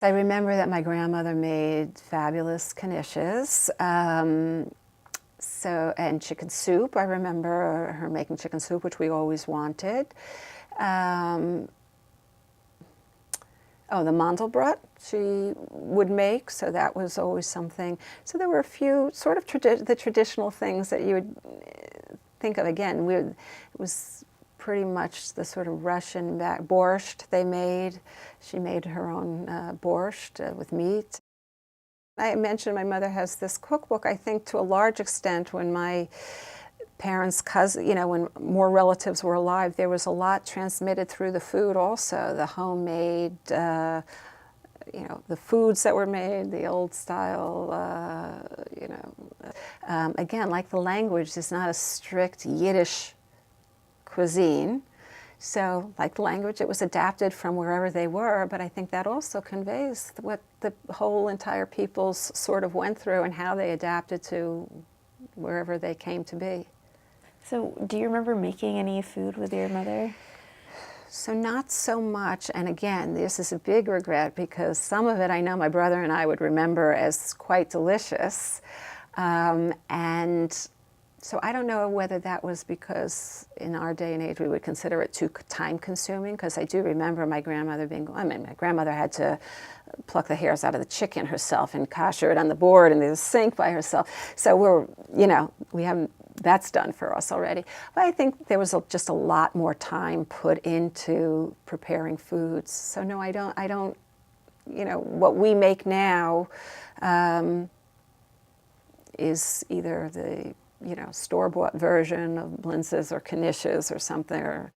I remember that my grandmother made fabulous knishes. And chicken soup. I remember her making chicken soup, which we always wanted. Oh, the mandelbrot she would make, so that was always something. So there were a few sort of the traditional things that you would think of. Again, it was pretty much the sort of Russian borscht they made. She made her own borscht with meat. I mentioned my mother has this cookbook. I think to a large extent when my parents' cousins, when more relatives were alive, there was a lot transmitted through the food also. The homemade, the foods that were made, the old style, Again, like the language is not a strict Yiddish cuisine. So, like the language, it was adapted from wherever they were, but I think that also conveys what the whole entire peoples sort of went through and how they adapted to wherever they came to be. So, do you remember making any food with your mother? So not so much, and again, this is a big regret because some of it I know my brother and I would remember as quite delicious. And so I don't know whether that was because in our day and age we would consider it too time-consuming, because I do remember my grandmother my grandmother had to pluck the hairs out of the chicken herself and kosher it on the board in the sink by herself. So that's done for us already. But I think there was just a lot more time put into preparing foods. So no, I don't, what we make now is either the store-bought version of blintzes or knishes or something, or